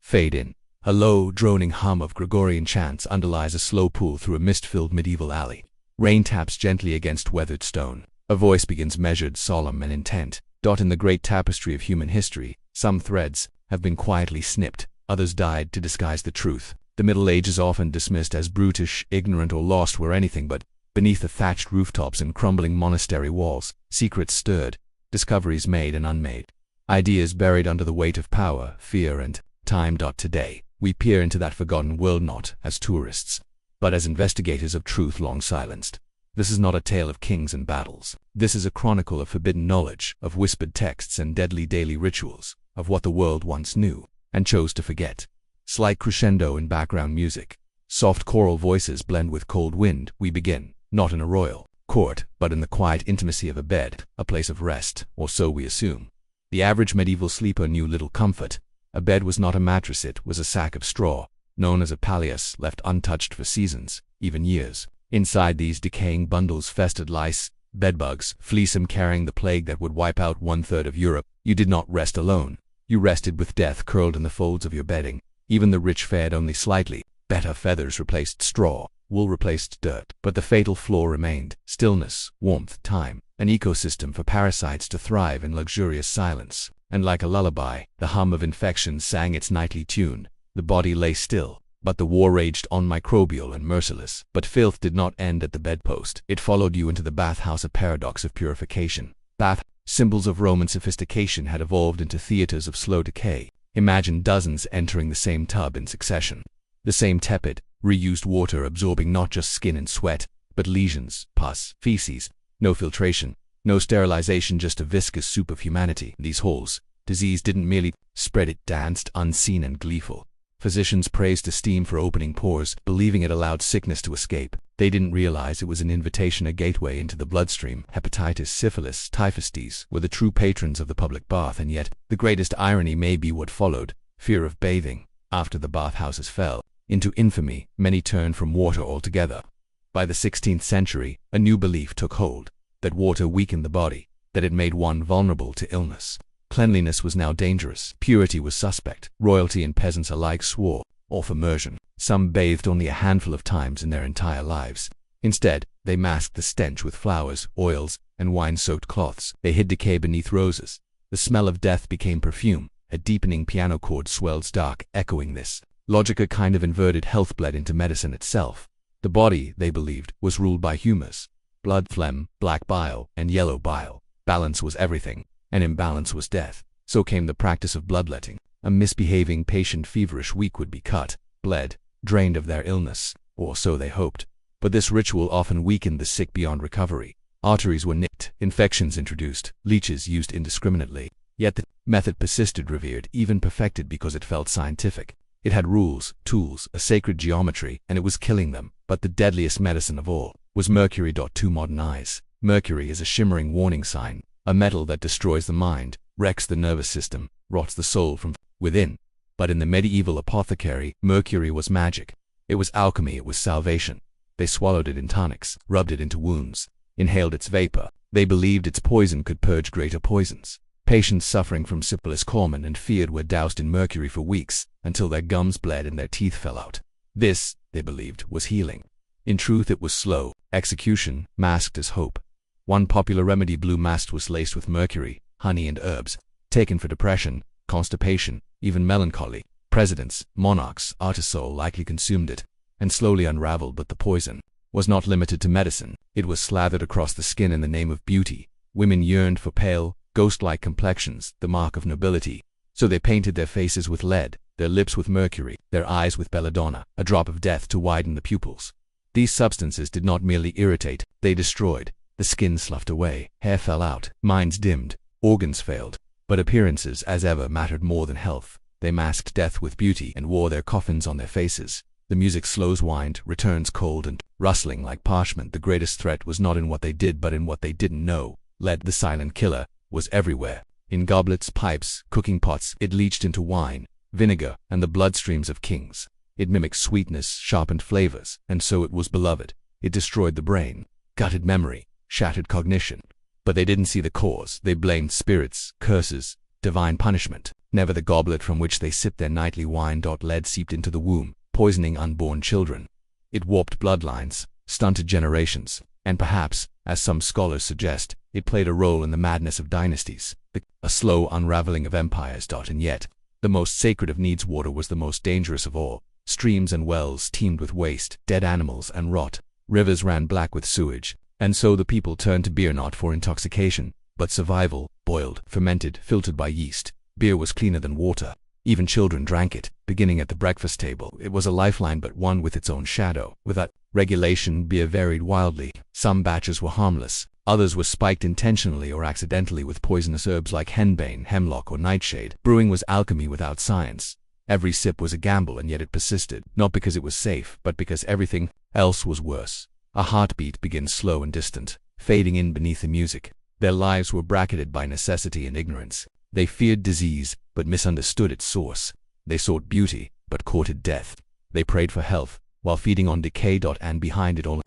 fade in. A low, droning hum of Gregorian chants underlies a slow pull through a mist-filled medieval alley. Rain taps gently against weathered stone. A voice begins measured, solemn, and intent. In the great tapestry of human history, some threads have been quietly snipped, others died to disguise the truth. The Middle Ages, often dismissed as brutish, ignorant, or lost, were anything but. Beneath the thatched rooftops and crumbling monastery walls, secrets stirred, discoveries made and unmade. Ideas buried under the weight of power, fear, and time. Today, we peer into that forgotten world not as tourists, but as investigators of truth long silenced. This is not a tale of kings and battles. This is a chronicle of forbidden knowledge, of whispered texts and deadly daily rituals, of what the world once knew and chose to forget. Slight crescendo in background music. Soft choral voices blend with cold wind. We begin, not in a royal court, but in the quiet intimacy of a bed, a place of rest, or so we assume. The average medieval sleeper knew little comfort. A bed was not a mattress, it was a sack of straw, known as a palliasse, left untouched for seasons, even years. Inside these decaying bundles festered lice, bedbugs, fleasome, carrying the plague that would wipe out 1/3 of Europe. You did not rest alone. You rested with death curled in the folds of your bedding. Even the rich fared only slightly. Better feathers replaced straw, wool replaced dirt. But the fatal flaw remained: stillness, warmth, time, an ecosystem for parasites to thrive in luxurious silence. And like a lullaby, the hum of infection sang its nightly tune. The body lay still, but the war raged on, microbial and merciless. But filth did not end at the bedpost. It followed you into the bathhouse, a paradox of purification. Bath symbols of Roman sophistication had evolved into theaters of slow decay. Imagine dozens entering the same tub in succession. The same tepid, reused water absorbing not just skin and sweat, but lesions, pus, feces. No filtration, no sterilization, just a viscous soup of humanity. These halls, disease didn't merely spread, it danced, unseen and gleeful. Physicians praised the steam for opening pores, believing it allowed sickness to escape. They didn't realize it was an invitation, a gateway into the bloodstream. Hepatitis, syphilis, typhus were the true patrons of the public bath, and yet, the greatest irony may be what followed: fear of bathing. After the bathhouses fell into infamy, many turned from water altogether. By the 16th century, a new belief took hold: that water weakened the body, that it made one vulnerable to illness. Cleanliness was now dangerous. Purity was suspect. Royalty and peasants alike swore off immersion. Some bathed only a handful of times in their entire lives. Instead, they masked the stench with flowers, oils, and wine-soaked cloths. They hid decay beneath roses. The smell of death became perfume. A deepening piano chord swells dark, echoing this logic. A kind of inverted health bled into medicine itself. The body, they believed, was ruled by humors: blood, phlegm, black bile, and yellow bile. Balance was everything, and imbalance was death. So came the practice of bloodletting. A misbehaving patient, feverish, weak, would be cut, bled, drained of their illness, or so they hoped. But this ritual often weakened the sick beyond recovery. Arteries were nicked, infections introduced, leeches used indiscriminately. Yet the method persisted, revered, even perfected, because it felt scientific. It had rules, tools, a sacred geometry, and it was killing them. But the deadliest medicine of all was mercury. To modern eyes, mercury is a shimmering warning sign, a metal that destroys the mind, wrecks the nervous system, rots the soul from within. But in the medieval apothecary, mercury was magic. It was alchemy, it was salvation. They swallowed it in tonics, rubbed it into wounds, inhaled its vapor. They believed its poison could purge greater poisons. Patients suffering from syphilis, common and feared, were doused in mercury for weeks, until their gums bled and their teeth fell out. This, they believed, was healing. In truth, it was slow execution, masked as hope. One popular remedy, blue mast, was laced with mercury, honey, and herbs, taken for depression, constipation, even melancholy. Presidents, monarchs, artists all likely consumed it, and slowly unraveled. But the poison was not limited to medicine. It was slathered across the skin in the name of beauty. Women yearned for pale, ghost-like complexions, the mark of nobility. So they painted their faces with lead, their lips with mercury, their eyes with belladonna, a drop of death to widen the pupils. These substances did not merely irritate, they destroyed. The skin sloughed away, hair fell out, minds dimmed, organs failed. But appearances, as ever, mattered more than health. They masked death with beauty and wore their coffins on their faces. The music slows, wind, returns cold and rustling like parchment. The greatest threat was not in what they did, but in what they didn't know. Lead, the silent killer, was everywhere. In goblets, pipes, cooking pots, it leached into wine, vinegar, and the bloodstreams of kings. It mimicked sweetness, sharpened flavors, and so it was beloved. It destroyed the brain, gutted memory, shattered cognition. But they didn't see the cause. They blamed spirits, curses, divine punishment. never the goblet from which they sipped their nightly wine. Lead seeped into the womb, poisoning unborn children. It warped bloodlines, stunted generations, and perhaps, as some scholars suggest, it played a role in the madness of dynasties, a slow unraveling of empires. And yet, the most sacred of needs, water, was the most dangerous of all. Streams and wells teemed with waste, dead animals, and rot. Rivers ran black with sewage, and so the people turned to beer, not for intoxication, but survival. Boiled, fermented, filtered by yeast, beer was cleaner than water. Even children drank it, beginning at the breakfast table. It was a lifeline, but one with its own shadow. Without regulation, beer varied wildly. Some batches were harmless, others were spiked intentionally or accidentally with poisonous herbs like henbane, hemlock, or nightshade. Brewing was alchemy without science. Every sip was a gamble, and yet it persisted, not because it was safe, but because everything else was worse. A heartbeat begins slow and distant, fading in beneath the music. Their lives were bracketed by necessity and ignorance. They feared disease, but misunderstood its source. They sought beauty, but courted death. They prayed for health, while feeding on decay. And behind it all,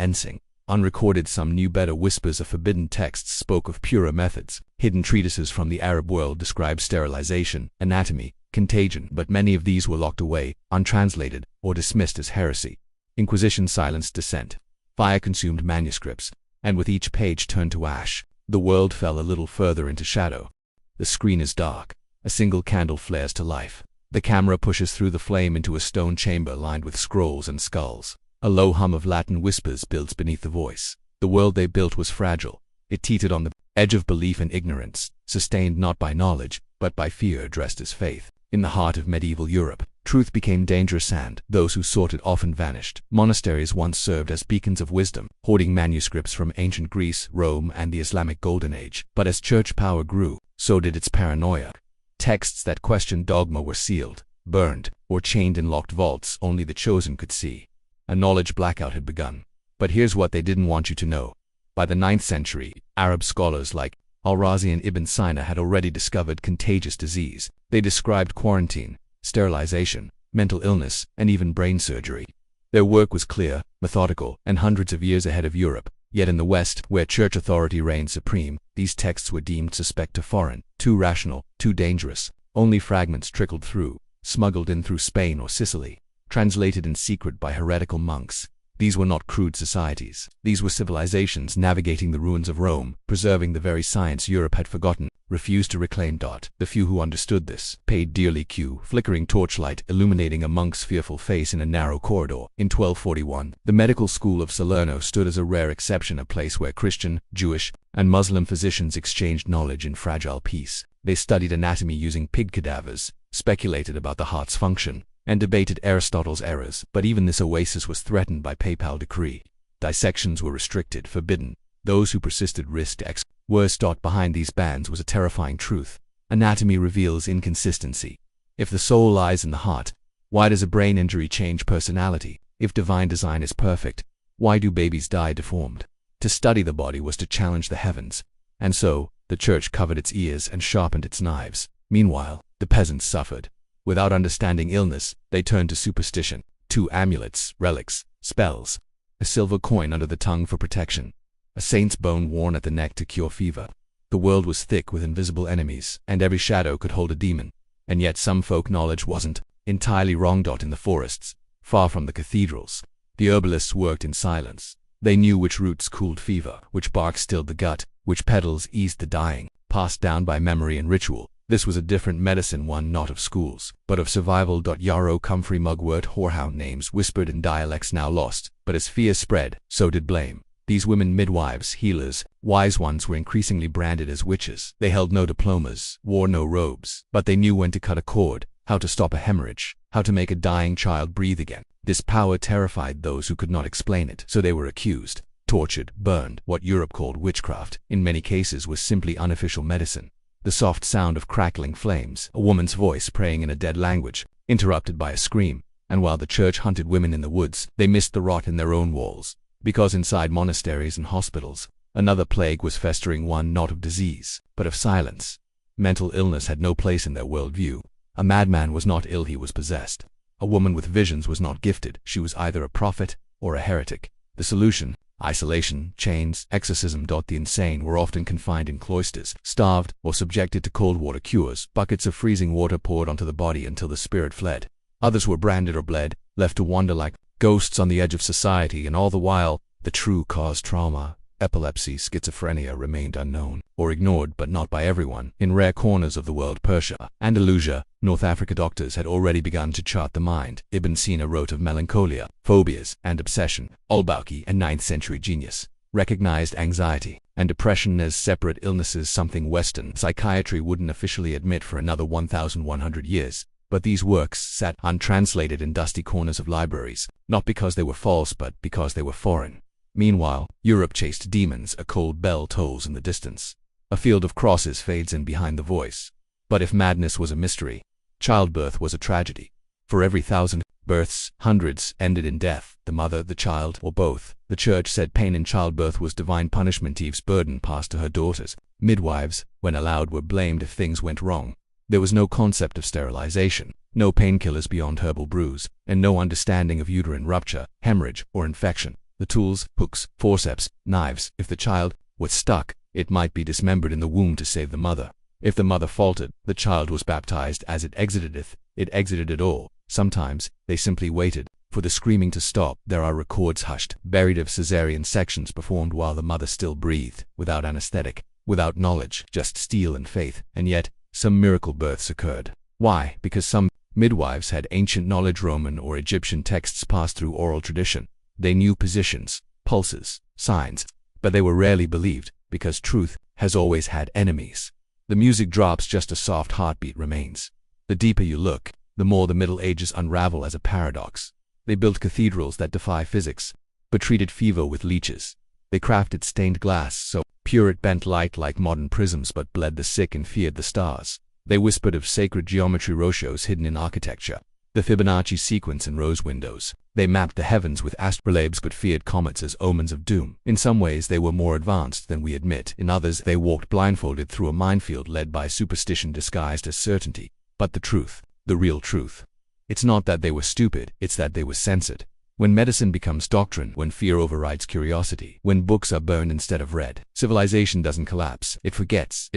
unrecorded, some knew better. Whispers of forbidden texts spoke of purer methods. Hidden treatises from the Arab world described sterilization, anatomy, contagion, but many of these were locked away, untranslated, or dismissed as heresy. Inquisition silenced dissent. Fire consumed manuscripts, and with each page turned to ash, the world fell a little further into shadow. The screen is dark. A single candle flares to life. The camera pushes through the flame into a stone chamber lined with scrolls and skulls. A low hum of Latin whispers builds beneath the voice. The world they built was fragile. It teetered on the edge of belief and ignorance, sustained not by knowledge, but by fear dressed as faith. In the heart of medieval Europe, truth became dangerous, and those who sought it often vanished. Monasteries once served as beacons of wisdom, hoarding manuscripts from ancient Greece, Rome, and the Islamic Golden Age. But as church power grew, so did its paranoia. Texts that questioned dogma were sealed, burned, or chained in locked vaults only the chosen could see. A knowledge blackout had begun. But here's what they didn't want you to know. By the 9th century, Arab scholars like Al-Razi and Ibn Sina had already discovered contagious disease. They described quarantine, sterilization, mental illness, and even brain surgery. Their work was clear, methodical, and hundreds of years ahead of Europe. Yet in the West, where church authority reigned supreme, these texts were deemed suspect, too foreign, too rational, too dangerous. Only fragments trickled through, smuggled in through Spain or Sicily, translated in secret by heretical monks. These were not crude societies. These were civilizations navigating the ruins of Rome, preserving the very science Europe had forgotten, refused to reclaim. The few who understood this paid dearly. Flickering torchlight illuminating a monk's fearful face in a narrow corridor. In 1241, the medical school of Salerno stood as a rare exception, a place where Christian, Jewish, and Muslim physicians exchanged knowledge in fragile peace. They studied anatomy using pig cadavers, speculated about the heart's function, and debated Aristotle's errors. But even this oasis was threatened by papal decree. Dissections were restricted, forbidden. Those who persisted risked execution. Worse, behind these bans was a terrifying truth. Anatomy reveals inconsistency. If the soul lies in the heart, why does a brain injury change personality? If divine design is perfect, why do babies die deformed? To study the body was to challenge the heavens. And so, the church covered its ears and sharpened its knives. Meanwhile, the peasants suffered. Without understanding illness, they turned to superstition. 2 amulets, relics, spells. A silver coin under the tongue for protection. A saint's bone worn at the neck to cure fever. The world was thick with invisible enemies, and every shadow could hold a demon. And yet some folk knowledge wasn't entirely wrong. In the forests, far from the cathedrals, the herbalists worked in silence. They knew which roots cooled fever, which bark stilled the gut, which petals eased the dying, passed down by memory and ritual. This was a different medicine, one not of schools, but of survival. Yarrow, Comfrey, Mugwort, whorehound names whispered in dialects now lost, but as fear spread, so did blame. These women, midwives, healers, wise ones, were increasingly branded as witches. They held no diplomas, wore no robes, but they knew when to cut a cord, how to stop a hemorrhage, how to make a dying child breathe again. This power terrified those who could not explain it, so they were accused, tortured, burned. What Europe called witchcraft, in many cases, was simply unofficial medicine. The soft sound of crackling flames, a woman's voice praying in a dead language, interrupted by a scream, and while the church hunted women in the woods, they missed the rot in their own walls. Because inside monasteries and hospitals, another plague was festering, one not of disease, but of silence. Mental illness had no place in their worldview. A madman was not ill, he was possessed. A woman with visions was not gifted, she was either a prophet or a heretic. The solution? Isolation, chains, exorcism. The insane were often confined in cloisters, starved, or subjected to cold water cures, buckets of freezing water poured onto the body until the spirit fled. Others were branded or bled, left to wander like ghosts on the edge of society, and all the while, the true cause, trauma, epilepsy, schizophrenia, remained unknown, or ignored, but not by everyone. In rare corners of the world, Persia, Andalusia, North Africa, doctors had already begun to chart the mind. Ibn Sina wrote of melancholia, phobias, and obsession. Al-Baqi, a 9th century genius, recognized anxiety and depression as separate illnesses, something Western psychiatry wouldn't officially admit for another 1,100 years. But these works sat untranslated in dusty corners of libraries, not because they were false, but because they were foreign. Meanwhile, Europe chased demons. A cold bell tolls in the distance. A field of crosses fades in behind the voice. But if madness was a mystery, childbirth was a tragedy. For every 1,000 births, hundreds ended in death, the mother, the child, or both. The church said pain in childbirth was divine punishment. Eve's burden passed to her daughters. Midwives, when allowed, were blamed if things went wrong. There was no concept of sterilization, no painkillers beyond herbal brews, and no understanding of uterine rupture, hemorrhage, or infection. The tools, hooks, forceps, knives. If the child was stuck, it might be dismembered in the womb to save the mother. If the mother faltered, the child was baptized. As it exited it all. Sometimes, they simply waited for the screaming to stop. There are records hushed, buried, of cesarean sections performed while the mother still breathed, without anesthetic, without knowledge, just steel and faith. And yet, some miracle births occurred. Why? Because some midwives had ancient knowledge. Roman or Egyptian texts passed through oral tradition. They knew positions, pulses, signs, but they were rarely believed, because truth has always had enemies. The music drops, just a soft heartbeat remains. The deeper you look, the more the Middle Ages unravel as a paradox. They built cathedrals that defy physics, but treated fever with leeches. They crafted stained glass so pure it bent light like modern prisms, but bled the sick and feared the stars. They whispered of sacred geometry, ratios hidden in architecture, the Fibonacci sequence in rose windows. They mapped the heavens with astrolabes, but feared comets as omens of doom. In some ways they were more advanced than we admit. In others they walked blindfolded through a minefield led by superstition disguised as certainty. But the truth, the real truth, it's not that they were stupid, it's that they were censored. When medicine becomes doctrine, when fear overrides curiosity, when books are burned instead of read, civilization doesn't collapse. It forgets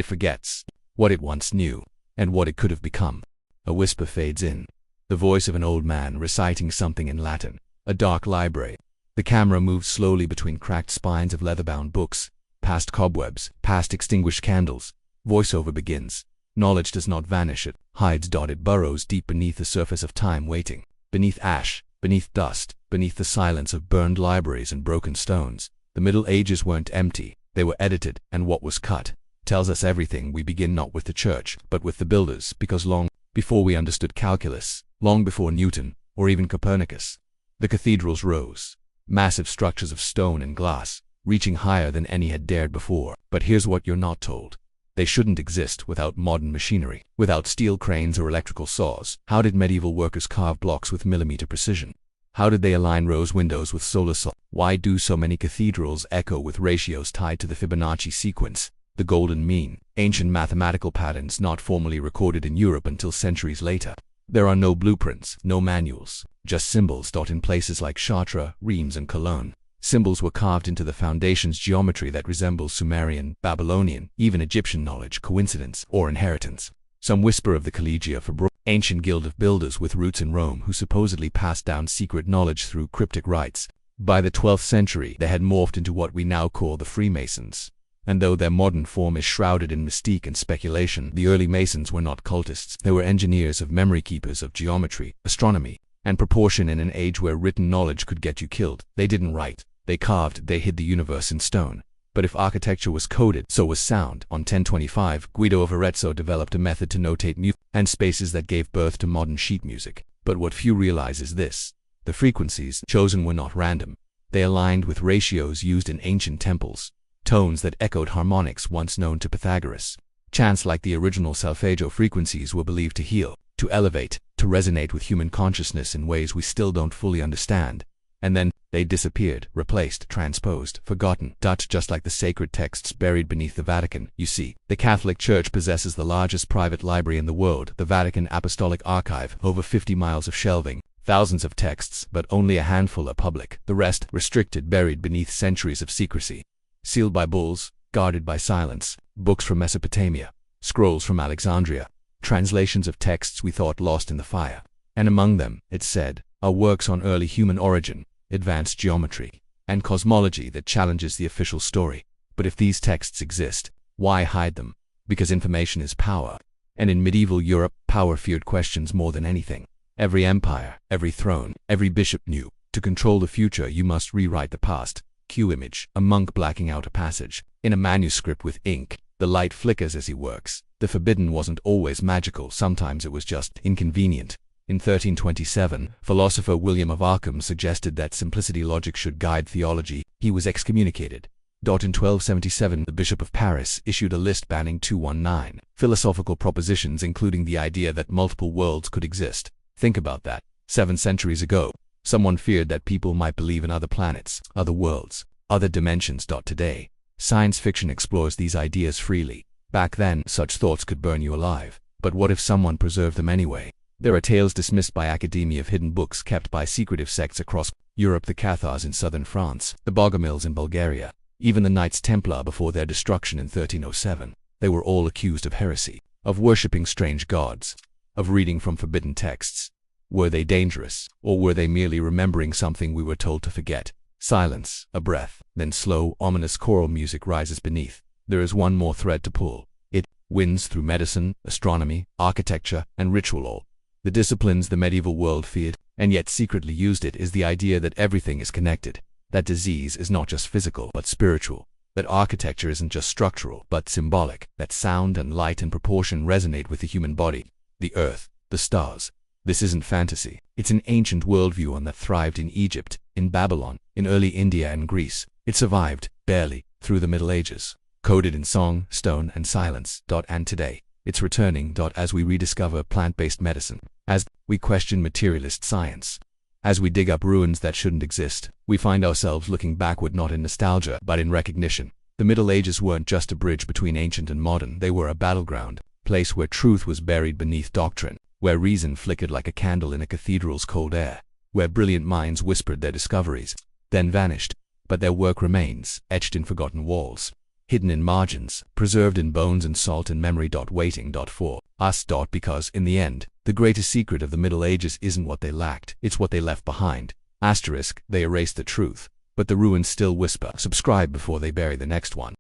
what it once knew and what it could have become. A whisper fades in. The voice of an old man reciting something in Latin. A dark library. The camera moves slowly between cracked spines of leather-bound books, past cobwebs, past extinguished candles. Voiceover begins. Knowledge does not vanish, it hides. It burrows deep beneath the surface of time, waiting. Beneath ash, beneath dust, beneath the silence of burned libraries and broken stones. The Middle Ages weren't empty, they were edited, and what was cut tells us everything. We begin not with the church, but with the builders, because long before we understood calculus, long before Newton, or even Copernicus, the cathedrals rose. Massive structures of stone and glass, reaching higher than any had dared before. But here's what you're not told. They shouldn't exist without modern machinery, without steel cranes or electrical saws. How did medieval workers carve blocks with millimeter precision? How did they align rose windows with solar cells? Why do so many cathedrals echo with ratios tied to the Fibonacci sequence, the golden mean, ancient mathematical patterns not formally recorded in Europe until centuries later? There are no blueprints, no manuals, just symbols. In places like Chartres, Reims, and Cologne, symbols were carved into the foundation's geometry that resembles Sumerian, Babylonian, even Egyptian knowledge. Coincidence or inheritance? Some whisper of the Collegia Fabrorum, ancient guild of builders with roots in Rome who supposedly passed down secret knowledge through cryptic rites. By the 12th century, they had morphed into what we now call the Freemasons. And though their modern form is shrouded in mystique and speculation, the early Masons were not cultists. They were engineers of memory, keepers of geometry, astronomy, and proportion in an age where written knowledge could get you killed. They didn't write, they carved, they hid the universe in stone. But if architecture was coded, so was sound. On 1025, Guido of Arezzo developed a method to notate music and spaces that gave birth to modern sheet music. But what few realize is this: the frequencies chosen were not random. They aligned with ratios used in ancient temples. Tones that echoed harmonics once known to Pythagoras. Chants like the original solfeggio frequencies were believed to heal, to elevate, to resonate with human consciousness in ways we still don't fully understand. And then, they disappeared, replaced, transposed, forgotten. Just like the sacred texts buried beneath the Vatican. You see, the Catholic Church possesses the largest private library in the world, the Vatican Apostolic Archive, over 50 miles of shelving, Thousands of texts, but only a handful are public, the rest restricted, buried beneath centuries of secrecy. Sealed by bulls, guarded by silence, books from Mesopotamia, scrolls from Alexandria, translations of texts we thought lost in the fire. And among them, it's said, are works on early human origin, advanced geometry, and cosmology that challenges the official story. But if these texts exist, why hide them? Because information is power. And in medieval Europe, power feared questions more than anything. Every empire, every throne, every bishop knew, to control the future you must rewrite the past. Cue image, a monk blacking out a passage. In a manuscript with ink, the light flickers as he works. The forbidden wasn't always magical, sometimes it was just inconvenient. In 1327, philosopher William of Ockham suggested that simplicity logic should guide theology. He was excommunicated. In 1277, the Bishop of Paris issued a list banning 219 philosophical propositions, including the idea that multiple worlds could exist. Think about that. 7 centuries ago, someone feared that people might believe in other planets, other worlds, other dimensions. Today, science fiction explores these ideas freely. Back then, such thoughts could burn you alive. But what if someone preserved them anyway? There are tales dismissed by academia of hidden books kept by secretive sects across Europe, the Cathars in southern France, the Bogomils in Bulgaria, even the Knights Templar before their destruction in 1307. They were all accused of heresy, of worshipping strange gods, of reading from forbidden texts. Were they dangerous, or were they merely remembering something we were told to forget? Silence, a breath, then slow, ominous choral music rises beneath. There is one more thread to pull. It winds through medicine, astronomy, architecture, and ritual. All the disciplines the medieval world feared, and yet secretly used it, is the idea that everything is connected, that disease is not just physical but spiritual, that architecture isn't just structural but symbolic, that sound and light and proportion resonate with the human body, the earth, the stars. This isn't fantasy. It's an ancient worldview, one that thrived in Egypt, in Babylon, in early India and Greece. It survived, barely, through the Middle Ages, coded in song, stone, and silence. And today, it's returning. As we rediscover plant-based medicine, as we question materialist science, as we dig up ruins that shouldn't exist, we find ourselves looking backward, not in nostalgia, but in recognition. The Middle Ages weren't just a bridge between ancient and modern. They were a battleground, place where truth was buried beneath doctrine, where reason flickered like a candle in a cathedral's cold air, where brilliant minds whispered their discoveries, then vanished, but their work remains, etched in forgotten walls, hidden in margins, preserved in bones and salt and memory. Waiting for us. Because, in the end, the greatest secret of the Middle Ages isn't what they lacked, it's what they left behind. Asterisk, they erased the truth, but the ruins still whisper. Subscribe before they bury the next one.